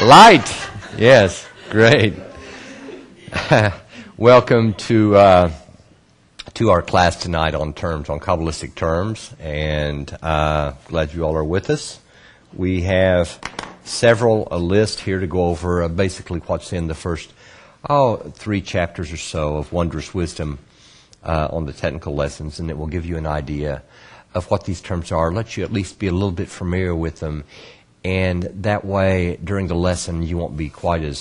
Light. Yes, great. Welcome to our class tonight on terms, on Kabbalistic terms, and glad you all are with us. We have a list here to go over basically what's in the first 3 chapters or so of Wondrous Wisdom on the technical lessons, and it will give you an idea of what these terms are, let you at least be a little bit familiar with them. And that way, during the lesson, you won't be quite as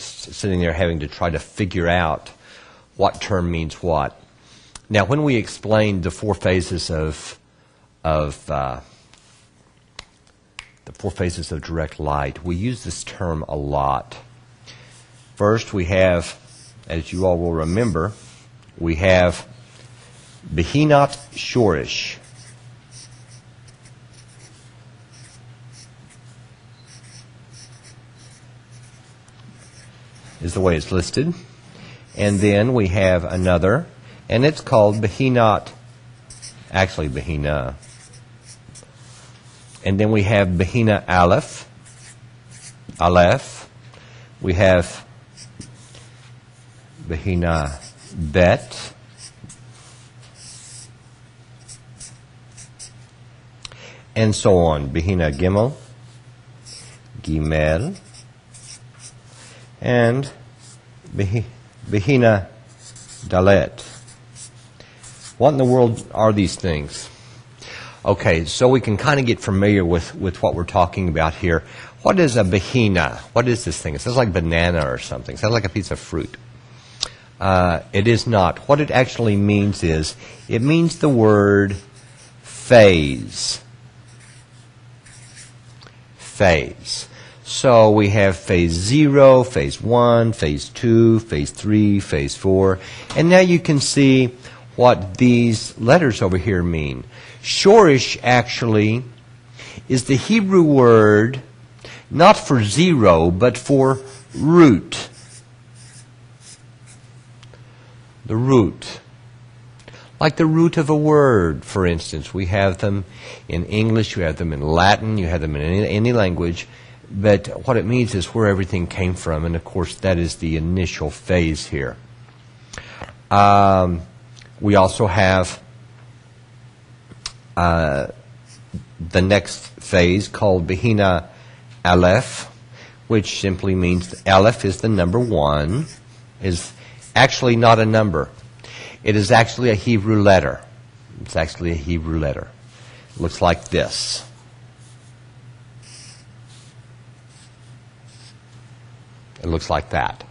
sitting there having to try to figure out what term means what. Now, when we explained the 4 phases of direct light, we use this term a lot. First, we have, as you all will remember, we have Behinat Shorish. Is the way it's listed. And then we have another, and it's called Behina. And then we have Behina Aleph. We have Behina Bet. And so on. Behina Gimel. Gimel. And Behina Dalet. What in the world are these things? Okay, so we can kind of get familiar with what we're talking about here. What is a Behina? What is this thing? It sounds like banana or something. It sounds like a piece of fruit. It is not. What it actually means is, it means the word phase. Phase. So we have phase 0, phase 1, phase 2, phase 3, phase 4. And now you can see what these letters over here mean. Shorish actually is the Hebrew word not for 0, but for root. The root. Like the root of a word, for instance. We have them in English, you have them in Latin, you have them in any language. But what it means is where everything came from, and of course that is the initial phase here. We also have the next phase called Behina Aleph, which simply means Aleph is the number 1, is actually not a number. It is actually a Hebrew letter. It's actually a Hebrew letter. It looks like this. It looks like that.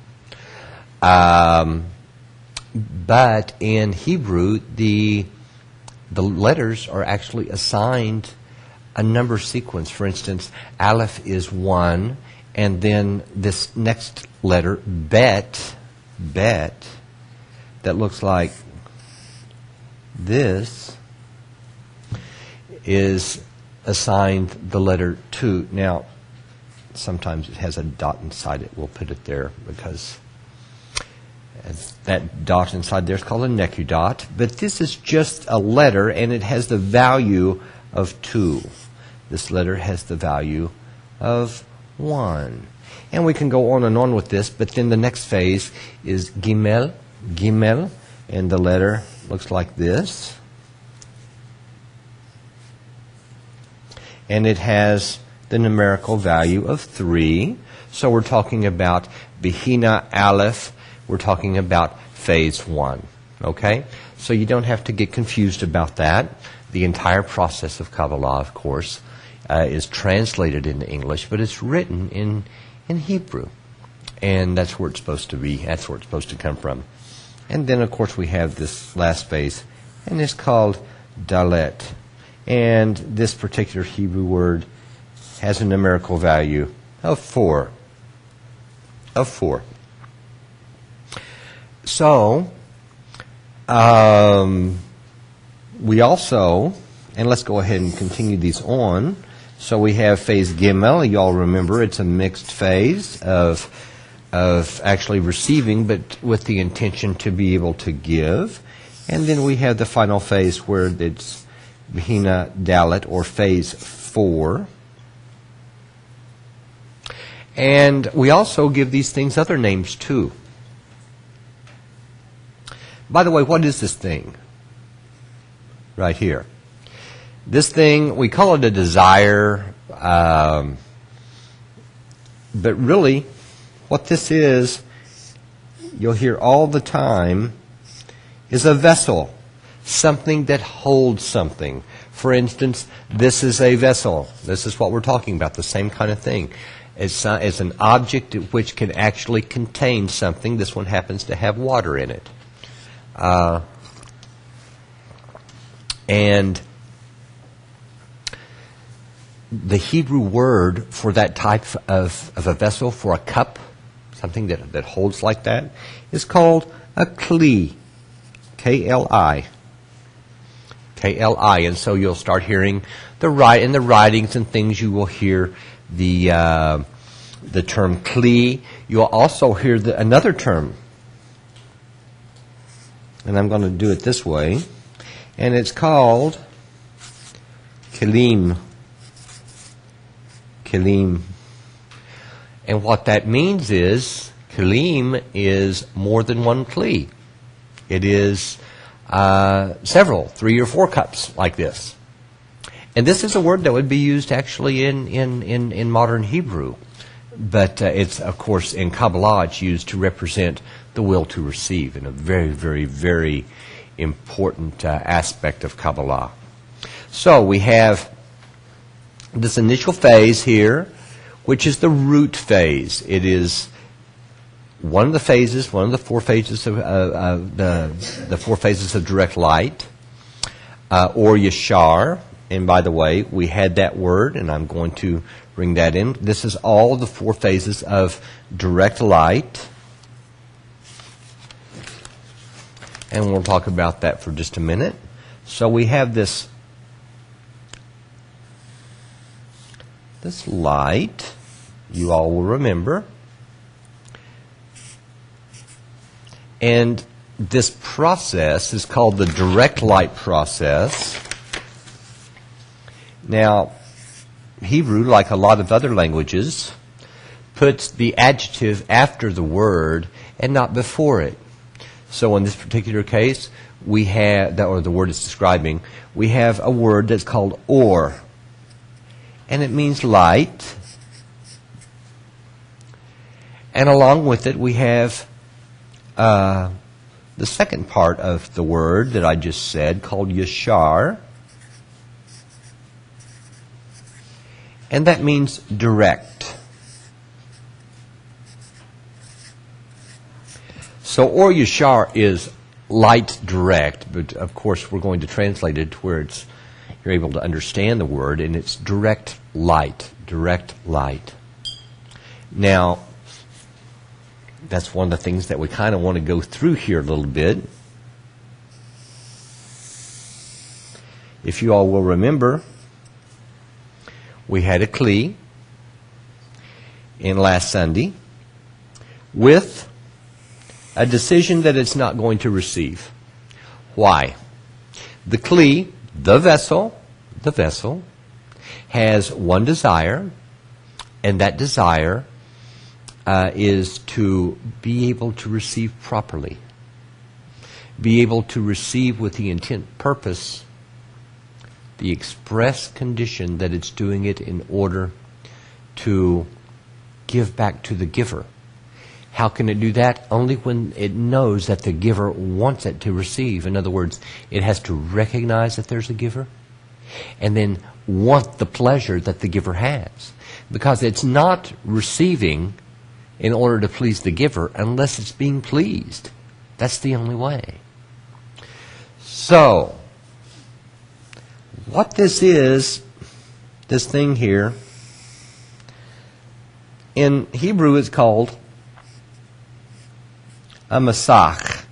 But in Hebrew, the letters are actually assigned a number sequence. For instance, Aleph is 1, and then this next letter, Bet, that looks like this, is assigned the letter 2. Now, sometimes it has a dot inside it. We'll put it there because that dot inside there is called a nekudot. But this is just a letter, and it has the value of 2. This letter has the value of 1. And we can go on and on with this, but then the next phase is Gimel, and the letter looks like this. And it has the numerical value of 3. So we're talking about Behina Aleph. We're talking about phase 1. Okay? So you don't have to get confused about that. The entire process of Kabbalah, of course, is translated into English, but it's written in Hebrew. And that's where it's supposed to be. That's where it's supposed to come from. And then, of course, we have this last phase, and it's called Dalet. And this particular Hebrew word has a numerical value of 4. So, we also, and let's go ahead and continue these on. So we have phase Gimel. You all remember it's a mixed phase of actually receiving, but with the intention to be able to give. And then we have the final phase where it's Behina Dalet, or phase 4. And we also give these things other names too. By the way, what is this thing? Right here. This thing, we call it a desire, but really, what this is, you'll hear all the time, is a vessel. Something that holds something. For instance, this is a vessel. This is what we're talking about, the same kind of thing. It's an object which can actually contain something. This one happens to have water in it. And the Hebrew word for that type of a vessel, for a cup, something that holds like that, is called a kli. K-L-I. K-L-I. And so you'll start hearing in the writings and things, you will hear the term kli. You'll also hear another term. And I'm going to do it this way. And it's called kelim. Kelim. And what that means is, kelim is more than one kli. It is several, 3 or 4 cups like this. And this is a word that would be used actually in modern Hebrew. But it's, of course, in Kabbalah, it's used to represent the will to receive in a very, very, very important aspect of Kabbalah. So we have this initial phase here, which is the root phase. It is one of the phases, one of the 4 phases of the 4 phases of direct light, or yashar. And by the way, we had that word, and I'm going to bring that in. This is all the 4 phases of direct light. And we'll talk about that for just a minute. So we have this light, you all will remember. And this process is called the direct light process. Now, Hebrew, like a lot of other languages, puts the adjective after the word and not before it. So in this particular case, we have, or the word it's describing, we have a word that's called or. And it means light. And along with it, we have the second part of the word that I just said, called yashar. And that means direct. So or yashar is light direct, but of course we're going to translate it to where you're able to understand the word, and it's direct light. Direct light. Now, that's one of the things that we kind of want to go through here a little bit. If you all will remember, we had a kli in last Sunday with a decision that it's not going to receive. Why? The kli, the vessel, has one desire, and that desire is to be able to receive properly. Be able to receive with the intent, purpose, the express condition that it's doing it in order to give back to the giver. How can it do that? Only when it knows that the giver wants it to receive. In other words, it has to recognize that there's a giver and then want the pleasure that the giver has. Because it's not receiving in order to please the giver unless it's being pleased. That's the only way. So, what this is, this thing here, in Hebrew it's called a masach.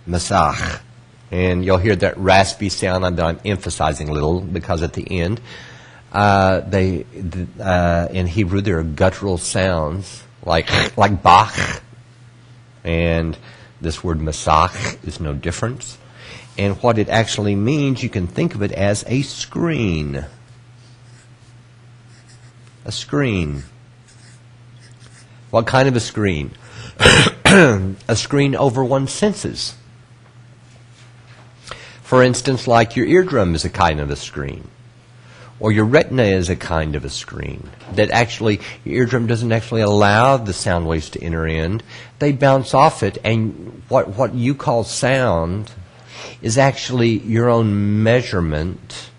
Masach. And you'll hear that raspy sound that I'm emphasizing a little because at the end, in Hebrew there are guttural sounds like Bach. And this word masach is no different. And what it actually means, you can think of it as a screen. A screen. What kind of a screen? A screen over one's senses. For instance, like your eardrum is a kind of a screen. Or your retina is a kind of a screen. That actually, your eardrum doesn't actually allow the sound waves to enter in. They bounce off it, and what you call sound is actually your own measurement.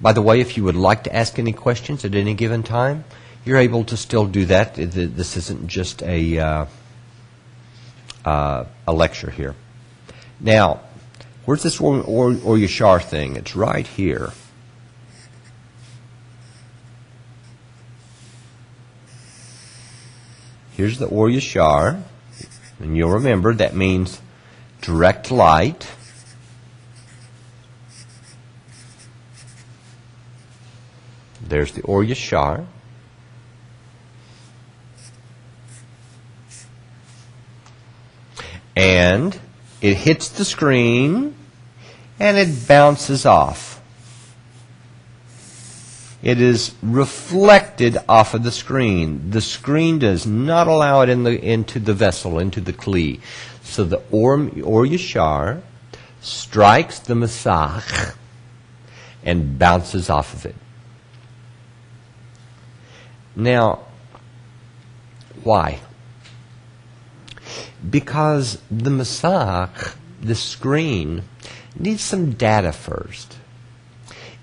By the way, if you would like to ask any questions at any given time, you're able to still do that. This isn't just a lecture here. Now, where's this or Yashar thing? It's right here. Here's the or Yashar, and you'll remember that means direct light. There's the or Yashar. And it hits the screen, and it bounces off. It is reflected off of the screen. The screen does not allow it into the vessel, into the kli. So the or Yashar strikes the masach and bounces off of it. Now, why? Because the masach, the screen, needs some data first.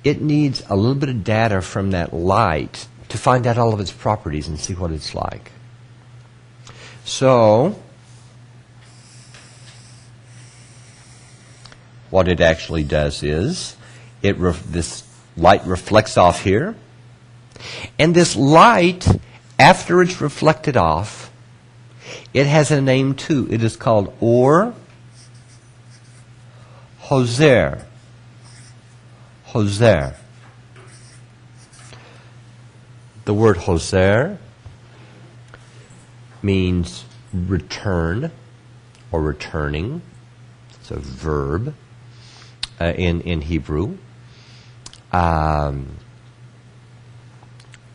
It needs a little bit of data from that light to find out all of its properties and see what it's like. So, what it actually does is, this light reflects off here, and this light, after it's reflected off, it has a name too. It is called or hoser. Hoser. The word hoser means return or returning. It's a verb in Hebrew.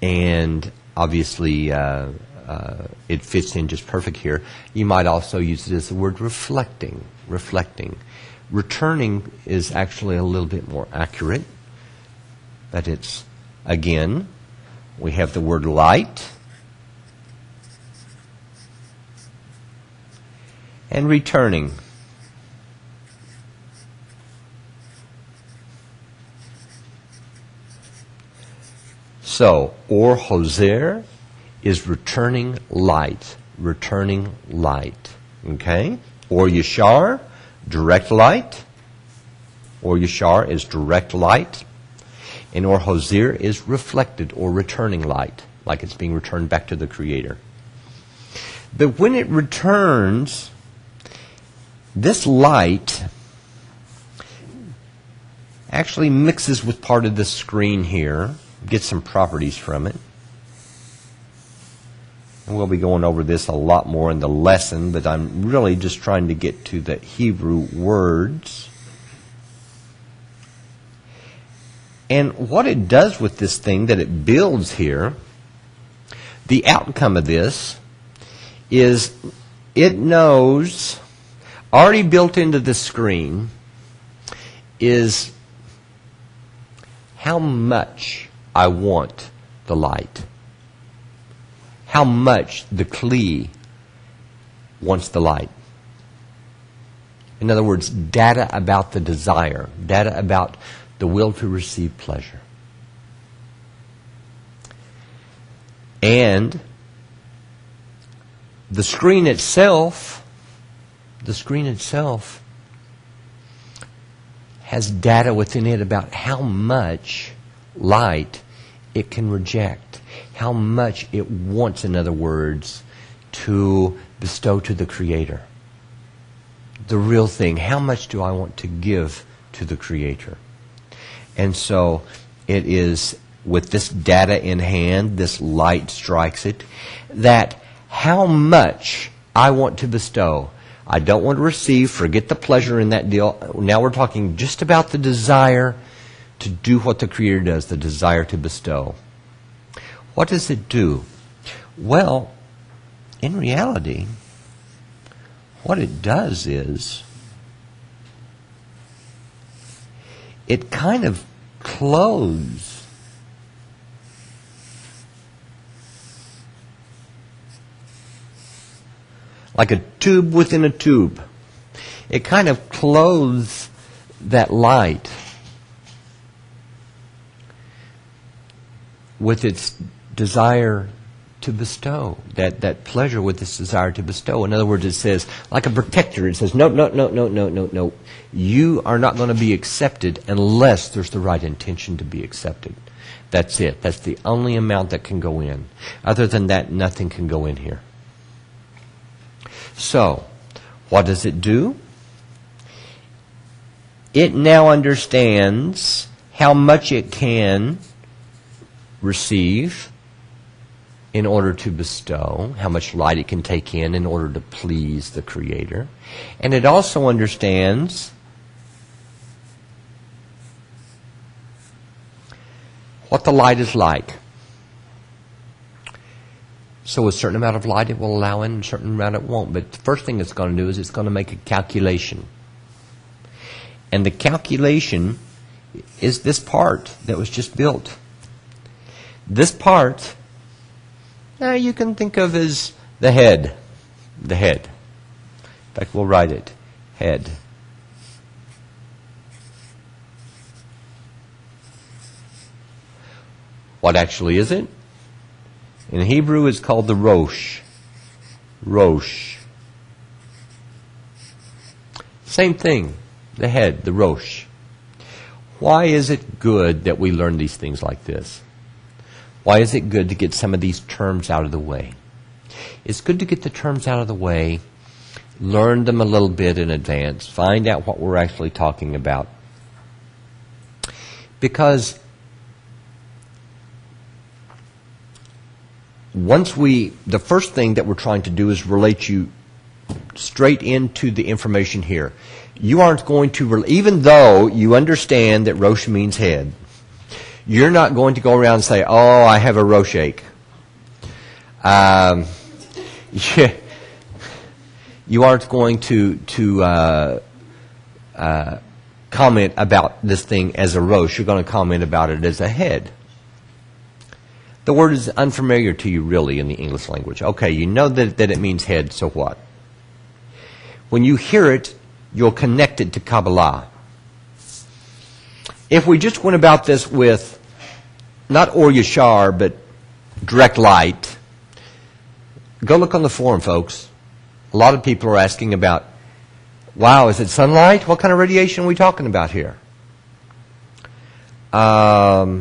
And obviously it fits in just perfect here. You might also use it as the word reflecting. Reflecting. Returning is actually a little bit more accurate. But it's, again, we have the word light and returning. So, or hoser is returning light. Returning light. Okay? Or Yashar, direct light. Or Yashar is direct light. And or hoser is reflected or returning light, like it's being returned back to the Creator. But when it returns, this light actually mixes with part of the screen here, gets some properties from it. And we'll be going over this a lot more in the lesson, but I'm really just trying to get to the Hebrew words. And what it does with this thing that it builds here, the outcome of this is it knows, already built into the screen, is how much I want the light. How much the kli wants the light. In other words, data about the desire, data about the will to receive pleasure. And the screen itself has data within it about how much light it can reject, how much it wants, in other words, to bestow to the Creator. The real thing, how much do I want to give to the Creator? And so it is, with this data in hand, this light strikes it, that how much I want to bestow. I don't want to receive, forget the pleasure in that deal. Now we're talking just about the desire to do what the Creator does, the desire to bestow. What does it do? Well, in reality, what it does is it kind of closes like a tube within a tube. It kind of clothes that light with its desire to bestow, that pleasure with its desire to bestow. In other words, it says, like a protector, it says, no. You are not going to be accepted unless there's the right intention to be accepted. That's it. That's the only amount that can go in. Other than that, nothing can go in here. So, what does it do? It now understands how much it can receive in order to bestow, how much light it can take in order to please the Creator. And it also understands what the light is like. So a certain amount of light it will allow in, a certain amount it won't. But the first thing it's going to do is it's going to make a calculation. And the calculation is this part that was just built. This part, now you can think of as the head. The head. In fact, we'll write it. Head. What actually is it? In Hebrew, it's called the Rosh. Rosh. Same thing. The head, the Rosh. Why is it good that we learn these things like this? Why is it good to get some of these terms out of the way? It's good to get the terms out of the way, learn them a little bit in advance, find out what we're actually talking about. Because the first thing that we're trying to do is relate you straight into the information here. You aren't going to, even though you understand that Rosh means head, you're not going to go around and say, oh, I have a Rosh ache. You aren't going to comment about this thing as a Rosh. You're going to comment about it as a head. The word is unfamiliar to you, really, in the English language. Okay, you know that it means head, so what? When you hear it, you'll connect it to Kabbalah. If we just went about this with not Or Yashar, but direct light, go look on the forum, folks. A lot of people are asking about, wow, is it sunlight? What kind of radiation are we talking about here? The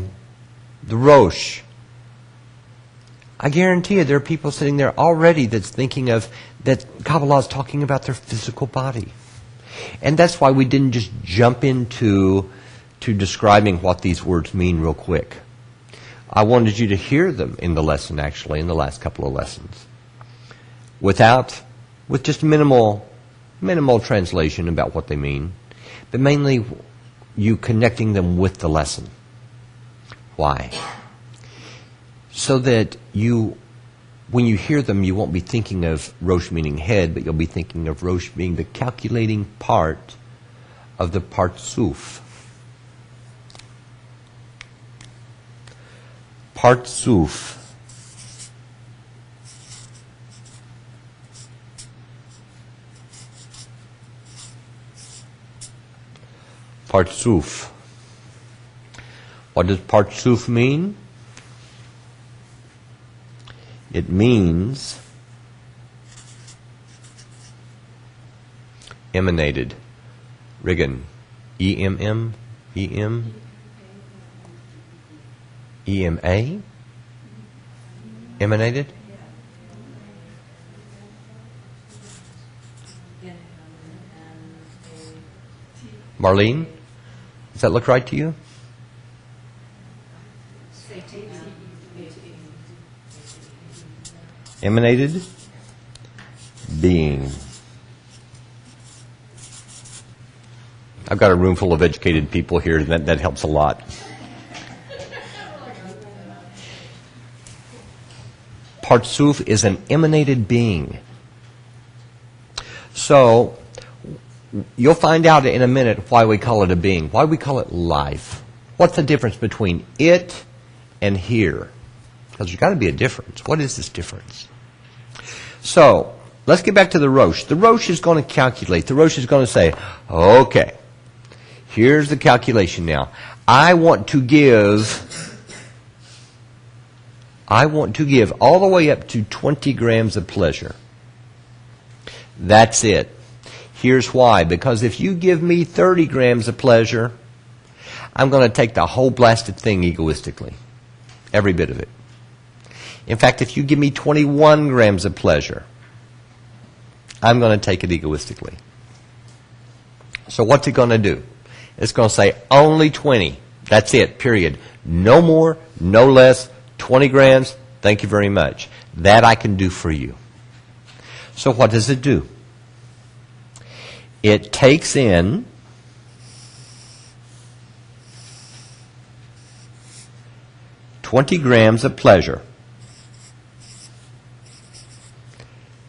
Rosh. I guarantee you there are people sitting there already that's thinking of that Kabbalah is talking about their physical body. And that's why we didn't just jump into describing what these words mean real quick. I wanted you to hear them in the lesson, actually, in the last couple of lessons. With just minimal translation about what they mean, but mainly you connecting them with the lesson. Why? So that when you hear them, you won't be thinking of Rosh meaning head, but you'll be thinking of Rosh being the calculating part of the Partsuf. Partsuf. Partsuf. What does Partsuf mean? It means emanated. Riggin. E-M-M? E-M? E-M-A? Emanated? Marlene? Does that look right to you? Emanated being. I've got a room full of educated people here, and that helps a lot. Partsuf is an emanated being. So, you'll find out in a minute why we call it a being, why we call it life. What's the difference between it and here? Because there's got to be a difference. What is this difference? So, let's get back to the Rosh. The Rosh is going to calculate. The Rosh is going to say, okay, here's the calculation now. I want to give all the way up to 20 grams of pleasure. That's it. Here's why. Because if you give me 30 grams of pleasure, I'm going to take the whole blasted thing egoistically. Every bit of it. In fact, if you give me 21 grams of pleasure, I'm going to take it egoistically. So what's it going to do? It's going to say only 20. That's it, period. No more, no less, 20 grams, thank you very much. That I can do for you. So what does it do? It takes in $20 grams of pleasure.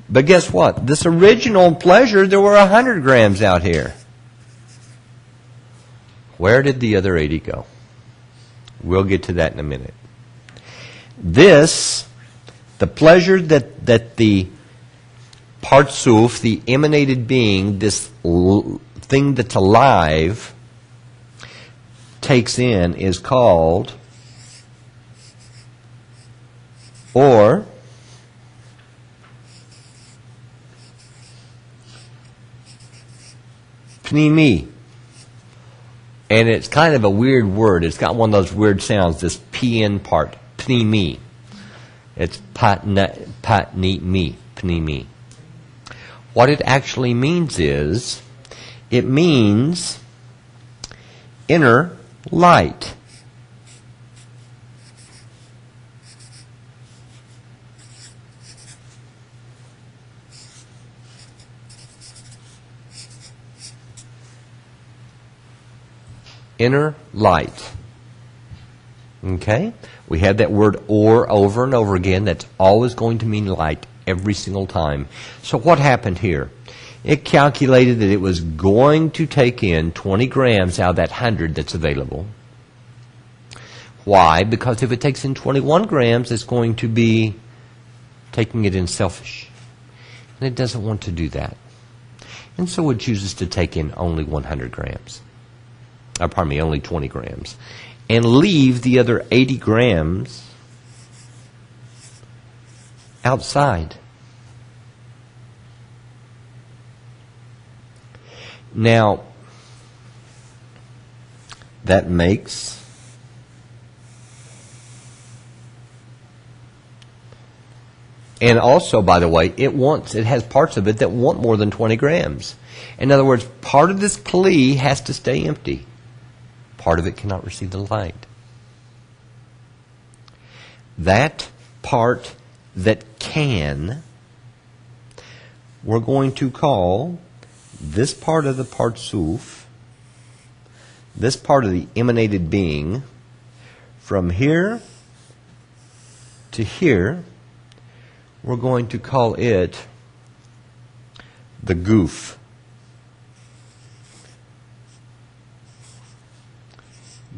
But guess what? This original pleasure, there were 100 grams out here. Where did the other 80 go? We'll get to that in a minute. This, the pleasure that the Partsuf, the emanated being, this thing that's alive, takes in is called, or pnimi. And it's kind of a weird word. It's got one of those weird sounds, this PN part, pnimi. It's patni-mi, pnimi. What it actually means is, it means inner light. Inner light. Okay? We had that word or over and over again. That's always going to mean light every single time. So what happened here? It calculated that it was going to take in 20 grams out of that 100 that's available. Why? Because if it takes in 21 grams, it's going to be taking it in selfish. And it doesn't want to do that. And so it chooses to take in only 100 grams. Only 20 grams. And leave the other 80 grams outside. Now, that makes and also, by the way, it has parts of it that want more than 20 grams. In other words, part of this kli has to stay empty. Part of it cannot receive the light. That part that can, we're going to call this part of the Partsuf, this part of the emanated being, from here to here, we're going to call it the goof.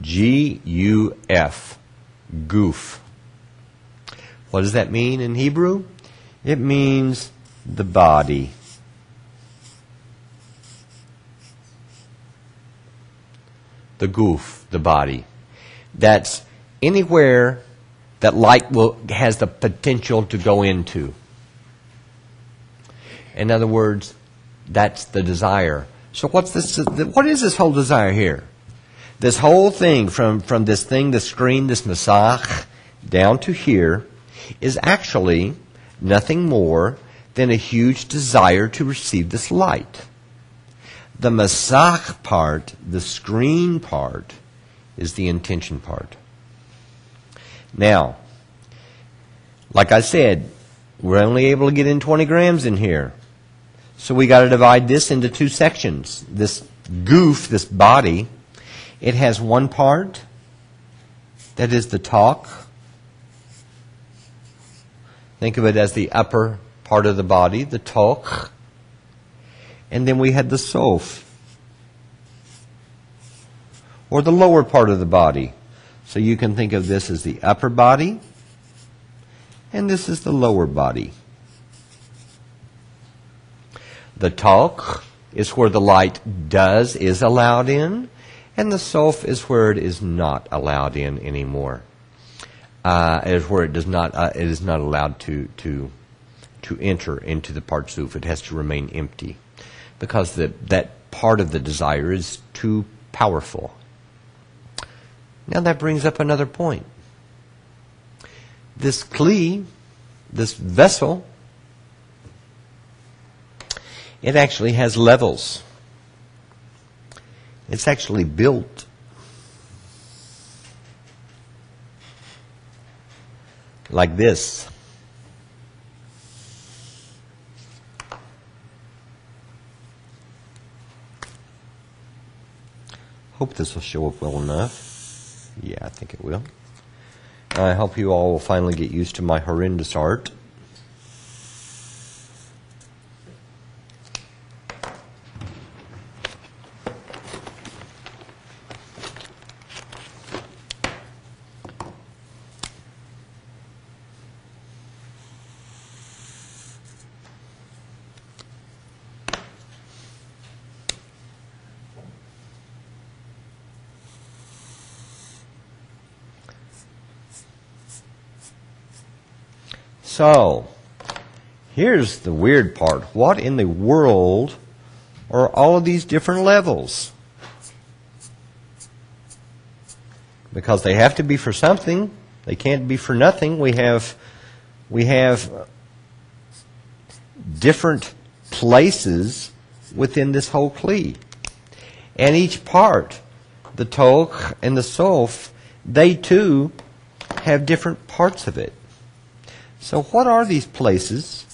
G-U-F. Goof. What does that mean in Hebrew? It means the body. The goof, the body. That's anywhere that light has the potential to go into. In other words, that's the desire. So what is this whole desire here? This whole thing from this thing, the screen, this masach, down to here, is actually nothing more than a huge desire to receive this light. The masach part, the screen part, is the intention part. Now, like I said, we're only able to get in 20 grams in here. So we got to divide this into two sections. This goof, this body, it has one part that is the talk, Think of it as the upper part of the body, the toch. And then we had the sof, or the lower part of the body. So you can think of this as the upper body, and this is the lower body. The toch is where the light is allowed in, and the sof is where it is not allowed in anymore. It is where it is not allowed to enter into the parzuf. It has to remain empty, because that part of the desire is too powerful. Now that brings up another point. This kli, this vessel, it actually has levels. It's actually built like this. Hope this will show up well enough. Yeah, I think it will. I hope you all will finally get used to my horrendous art. So, here's the weird part. What in the world are all of these different levels? Because they have to be for something. They can't be for nothing. We have different places within this whole kli. And each part, the toch and the sof, they too have different parts of it. So what are these places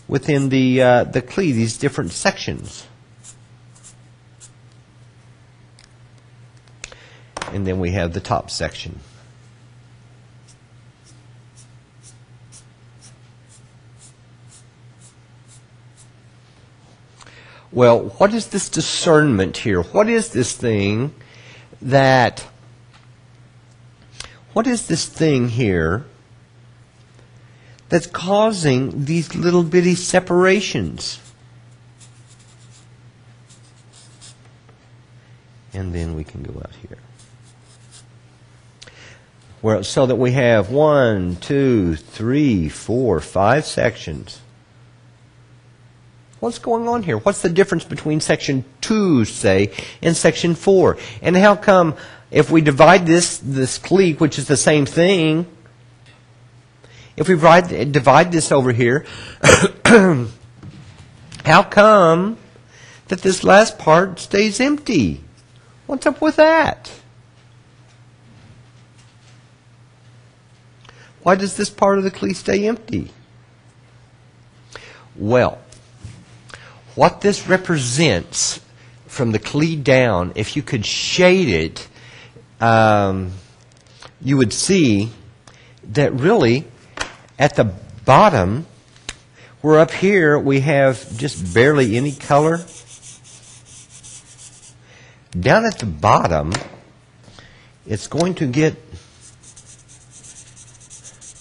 within the kli, these different sections? And then we have the top section. Well, what is this discernment here? What is this thing here that's causing these little bitty separations? And then we can go out here. So that we have 1, 2, 3, 4, 5 sections. What's going on here? What's the difference between section 2, say, and section 4? And how come if we divide this kli, which is the same thing, if we divide this over here, how come that this last part stays empty? What's up with that? Why does this part of the kli stay empty? Well, what this represents from the kli down, if you could shade it, you would see that really at the bottom, where up here we have just barely any color. Down at the bottom, it's going to get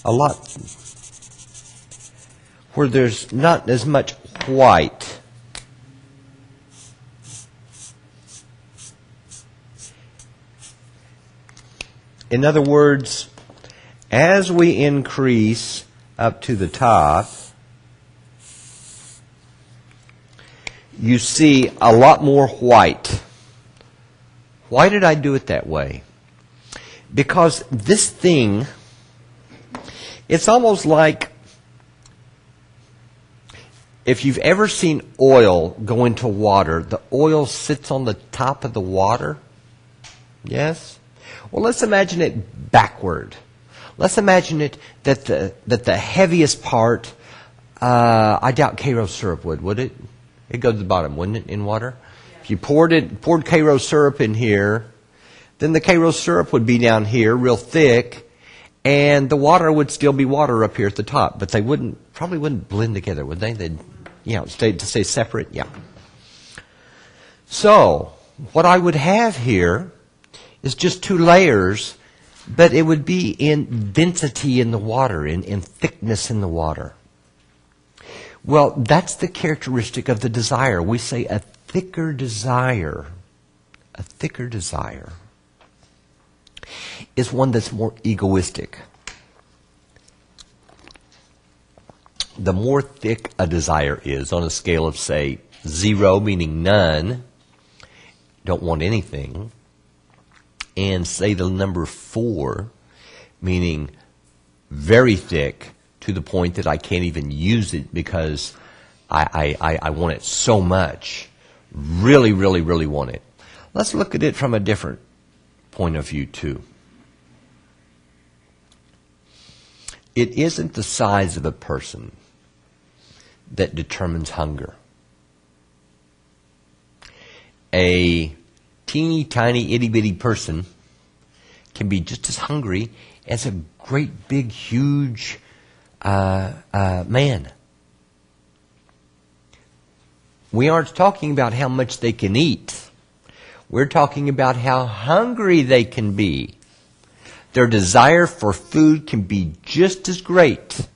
a lot where there's not as much white. In other words, as we increase up to the top, you see a lot more white. Why did I do it that way? Because this thing, it's almost like if you've ever seen oil go into water, the oil sits on the top of the water. Yes? Well, let's imagine it backward. Let's imagine it that the heaviest part, I doubt Karo syrup would it? It'd go to the bottom, wouldn't it, in water? Yeah. If you poured Karo syrup in here, then the Karo syrup would be down here, real thick, and the water would still be water up here at the top, but they probably wouldn't blend together, would they? They'd, stay separate. Yeah. So what I would have here is just two layers, but it would be in density in the water, in thickness in the water. Well, that's the characteristic of the desire. We say a thicker desire is one that's more egoistic. The more thick a desire is on a scale of, say, 0, meaning none, don't want anything, and say the number 4, meaning very thick, to the point that I can't even use it because I want it so much. Really, really, really want it. Let's look at it from a different point of view, too. It isn't the size of a person that determines hunger. A teeny tiny itty bitty person can be just as hungry as a great big huge man. We aren't talking about how much they can eat. We're talking about how hungry they can be. Their desire for food can be just as great.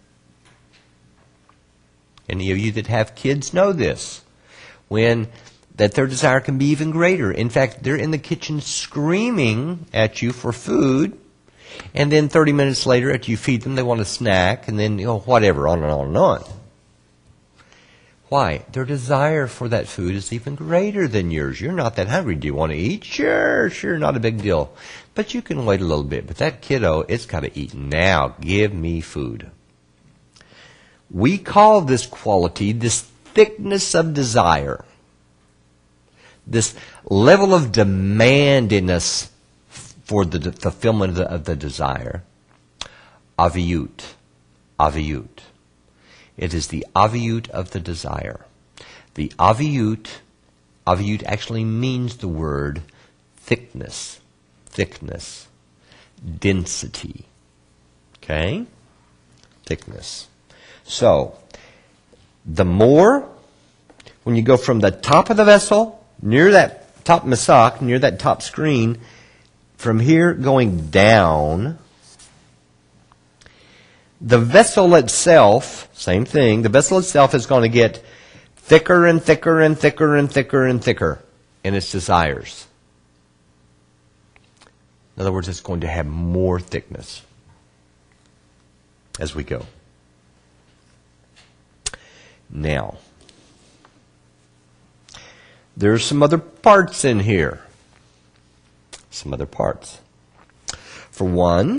Any of you that have kids know this. That their desire can be even greater. In fact, they're in the kitchen screaming at you for food, and then 30 minutes later, after you feed them, they want a snack, and then, whatever, on and on and on. Why? Their desire for that food is even greater than yours. You're not that hungry. Do you want to eat? Sure, not a big deal. But you can wait a little bit. But that kiddo, it's got to eat now. Give me food. We call this quality, this thickness of desire, this level of demand in us for the fulfillment of the desire, aviyut. It is the aviyut of the desire. The aviyut actually means the word thickness, density. Okay? Thickness. So, the more, when you go from the top of the vessel, near that top masak, near that top screen, from here going down, the vessel itself, same thing, the vessel itself is going to get thicker and thicker and thicker and thicker and thicker in its desires. In other words, it's going to have more thickness as we go. Now, there's some other parts in here. Some other parts. For one,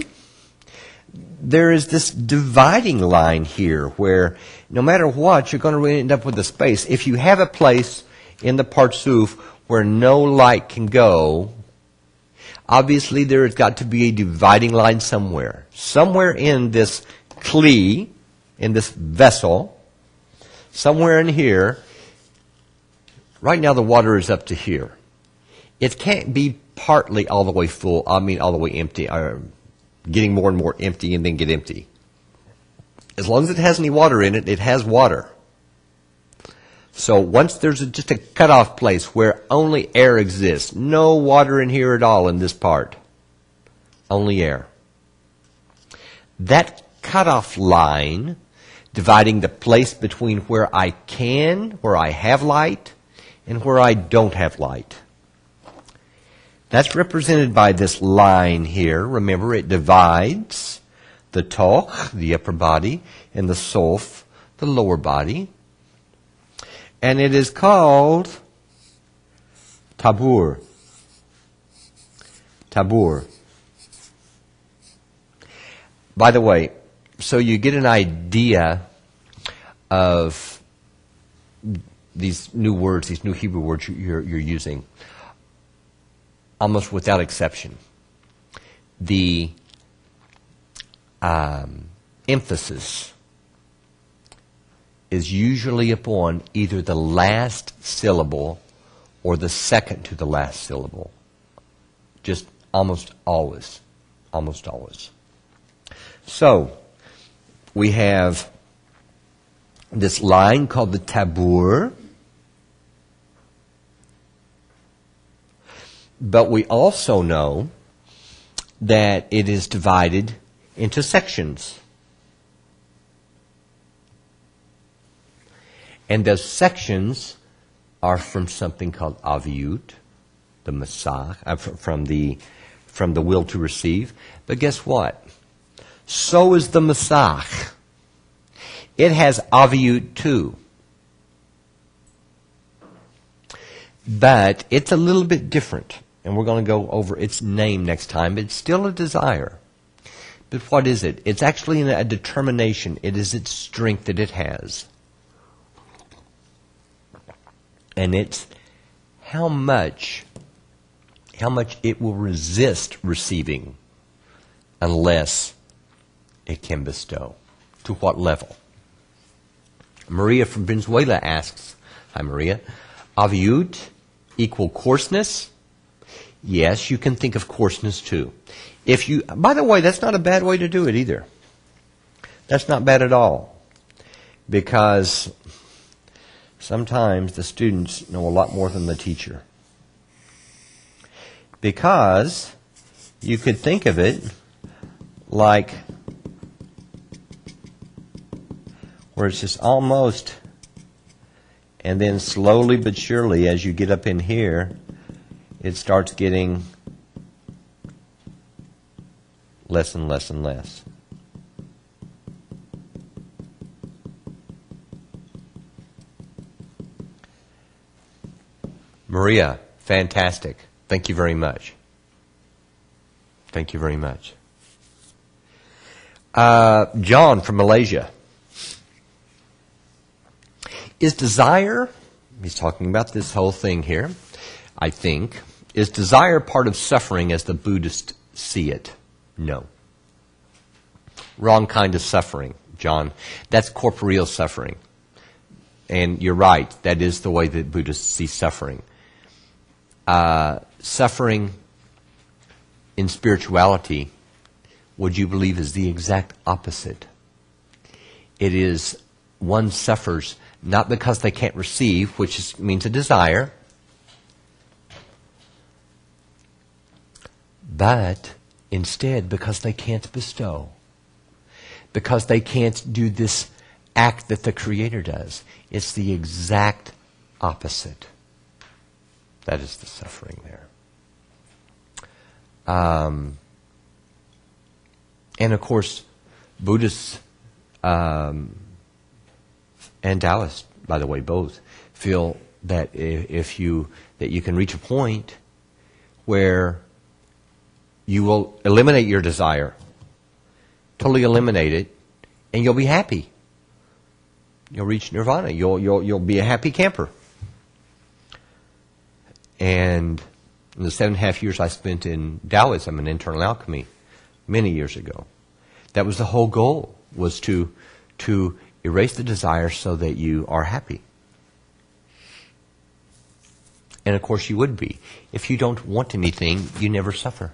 there is this dividing line here where no matter what, you're going to end up with a space. If you have a place in the Parsuf where no light can go, obviously there has got to be a dividing line somewhere. Somewhere in this kli, in this vessel, somewhere in here, right now the water is up to here. It can't be partly all the way full, all the way empty, getting more and more empty and then get empty. As long as it has any water in it, it has water. So once there's just a cutoff place where only air exists, no water in here at all in this part, only air. That cutoff line, dividing the place between where I have light, and where I don't have light. That's represented by this line here. Remember, it divides the toch, the upper body, and the sof, the lower body. And it is called tabur. Tabur. By the way, so you get an idea of these new words, these new Hebrew words you're using, almost without exception. The emphasis is usually upon either the last syllable or the second to the last syllable. Just almost always. Almost always. So, we have this line called the tabur, but we also know that it is divided into sections. And those sections are from something called aviut, the masach, from the will to receive. But guess what? So is the masach. It has aviut too. But it's a little bit different. And we're going to go over its name next time. It's still a desire. But what is it? It's actually a determination. It is its strength that it has. And it's how much it will resist receiving unless it can bestow. To what level? Maria from Venezuela asks, hi Maria, aviut equal coarseness? Yes, you can think of coarseness too. By the way, that's not a bad way to do it either. That's not bad at all. Because sometimes the students know a lot more than the teacher. Because you could think of it like where it's just almost, and then slowly but surely as you get up in here, it starts getting less and less and less. Maria, fantastic. Thank you very much. Thank you very much. John from Malaysia. Is desire, he's talking about this whole thing here, I think, is desire part of suffering as the Buddhists see it? No. Wrong kind of suffering, John. That's corporeal suffering. And you're right, that is the way that Buddhists see suffering. Suffering in spirituality, would you believe, is the exact opposite. It is one suffers not because they can't receive, which means a desire, but instead because they can't bestow. Because they can't do this act that the Creator does. It's the exact opposite. That is the suffering there. And of course, Buddhists and Taoists, by the way, both feel that that you can reach a point where you will eliminate your desire, totally eliminate it, and you'll be happy. You'll reach nirvana. You'll be a happy camper. And in the 7.5 years I spent in Taoism and internal alchemy, many years ago, that was the whole goal, was to erase the desire so that you are happy. And of course you would be. If you don't want anything, you never suffer.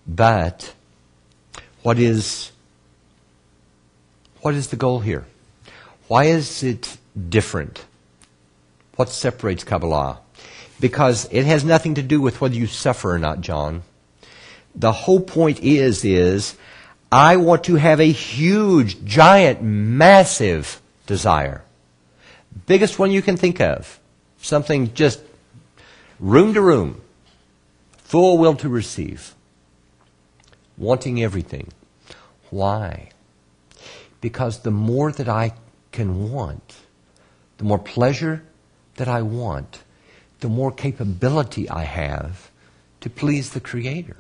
But what is the goal here? Why is it different? What separates Kabbalah? Because it has nothing to do with whether you suffer or not, John. The whole point is I want to have a huge, giant, massive desire. Biggest one you can think of. Something just room to room. Full will to receive. Wanting everything. Why? Because the more that I can want, the more pleasure that I want, the more capability I have to please the Creator.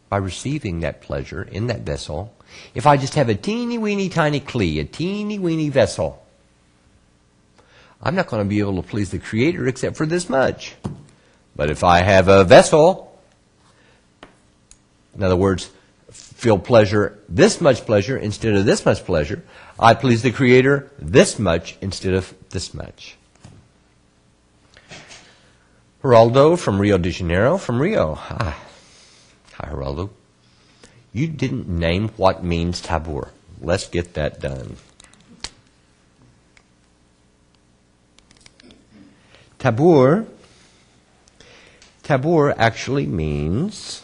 By receiving that pleasure in that vessel, if I just have a teeny weeny tiny kli, a teeny weeny vessel, I'm not going to be able to please the Creator except for this much. But if I have a vessel, in other words, feel pleasure, this much pleasure instead of this much pleasure, I please the Creator this much instead of this much. Geraldo from Rio de Janeiro, from Rio. Hi, Geraldo. You didn't name what means tabor. Let's get that done. Tabor actually means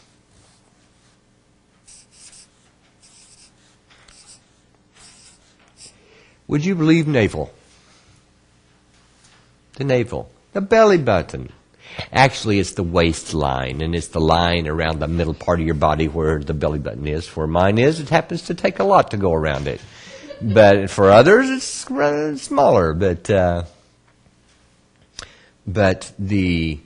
would you believe navel? The navel, the belly button. Actually, it's the waistline, and it's the line around the middle part of your body where the belly button is. Where mine is, it happens to take a lot to go around it. But for others, it's rather smaller. But the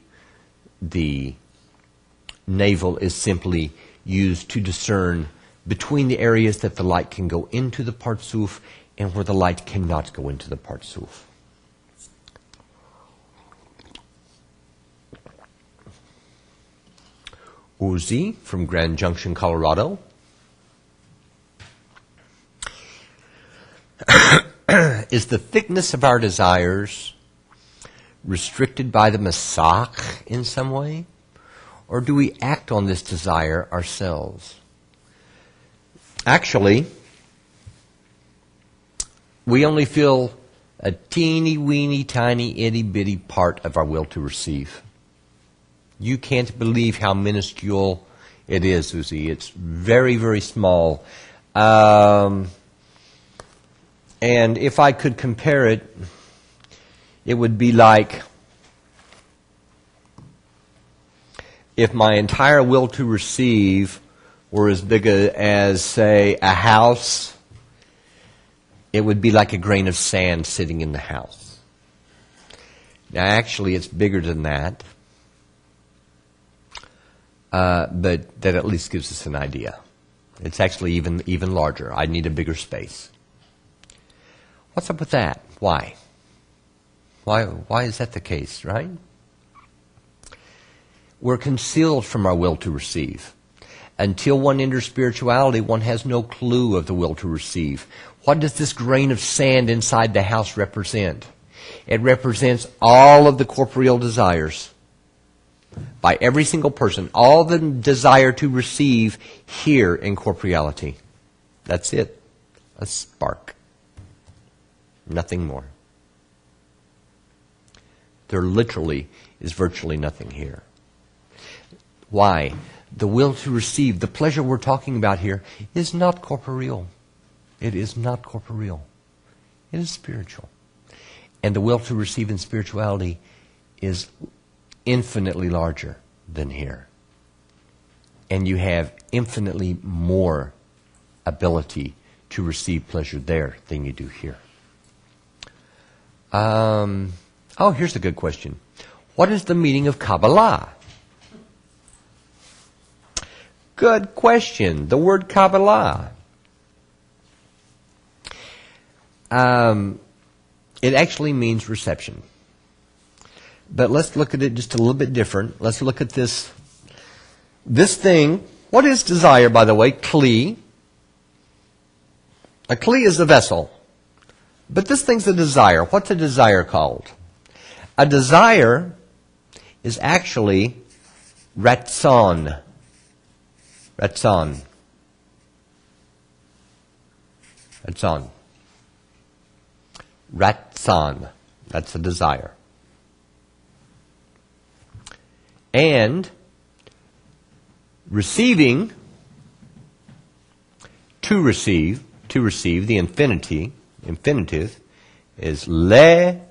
navel is simply used to discern between the areas that the light can go into the partsuf and where the light cannot go into the partsuf. Uzi from Grand Junction, Colorado. Is the thickness of our desires restricted by the masach in some way? Or do we act on this desire ourselves? Actually, we only feel a teeny weeny tiny itty bitty part of our will to receive. You can't believe how minuscule it is, Uzi. It's very, very small. And if I could compare it, it would be like if my entire will to receive were as big as, say, a house, it would be like a grain of sand sitting in the house. Now, actually, it's bigger than that. But that at least gives us an idea. It's actually even larger. I need a bigger space. What's up with that? Why? Why is that the case, right? We're concealed from our will to receive. Until one enters spirituality, one has no clue of the will to receive. What does this grain of sand inside the house represent? It represents all of the corporeal desires. By every single person, all the desire to receive here in corporeality. That's it. A spark. Nothing more. There literally is virtually nothing here. Why? The will to receive, the pleasure we're talking about here, is not corporeal. It is not corporeal. It is spiritual. And the will to receive in spirituality is infinitely larger than here. And you have infinitely more ability to receive pleasure there than you do here. Here's a good question. What is the meaning of Kabbalah? Good question. The word Kabbalah. It actually means reception. But let's look at it just a little bit different. Let's look at this thing. What is desire, by the way? Kli. A kli is a vessel. But this thing's a desire. What's a desire called? A desire is actually ratzon. Ratzon. Ratzon. Ratzon. That's a desire. And receiving, to receive, the infinitive is le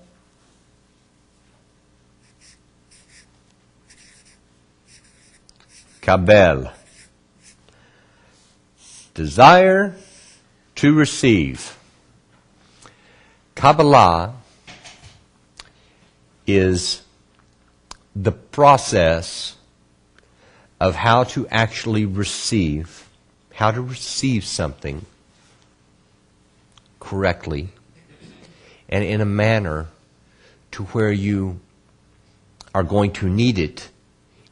kabel. Desire to receive. Kabbalah is the process of how to actually receive, something correctly and in a manner to where you are going to need it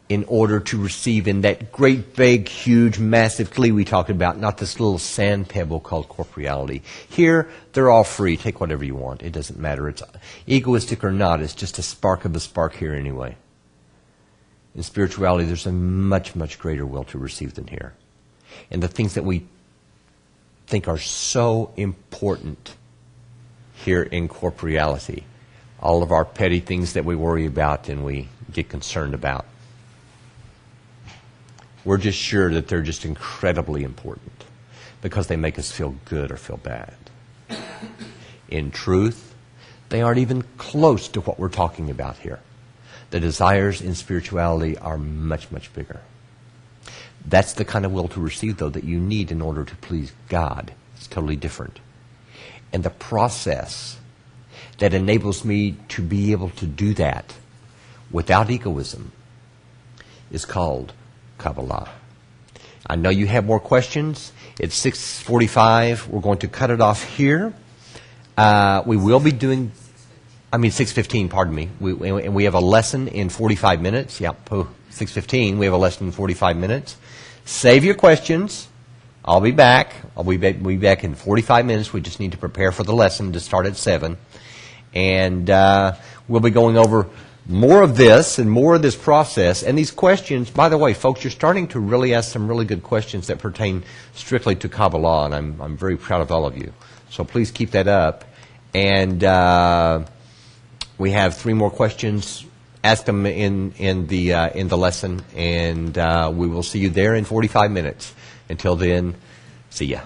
in order to receive in that great, big, huge, massive kli we talked about, not this little sand pebble called corporeality. Here, they're all free. Take whatever you want. It doesn't matter. It's egoistic or not. It's just a spark of a spark here anyway. in spirituality, there's a much, much greater will to receive than here. And the things that we think are so important here in corporeality, all of our petty things that we worry about and we get concerned about, we're just sure that they're just incredibly important because they make us feel good or feel bad. In truth, they aren't even close to what we're talking about here. The desires in spirituality are much, much bigger. That's the kind of will to receive, though, that you need in order to please God. It's totally different. And the process that enables me to be able to do that without egoism is called Kabbalah. I know you have more questions. It's 6:45. We're going to cut it off here. We will be doing, 6:15, pardon me. We have a lesson in 45 minutes. Yep, 6:15. We have a lesson in 45 minutes. Save your questions. I'll be back. I'll be back in 45 minutes. We just need to prepare for the lesson to start at 7. And we'll be going over more of this and more of this process. And these questions, by the way, folks, you're starting to really ask some really good questions that pertain strictly to Kabbalah, and I'm very proud of all of you. So please keep that up. And we have 3 more questions. Ask them in the lesson, and we will see you there in 45 minutes. Until then, see ya.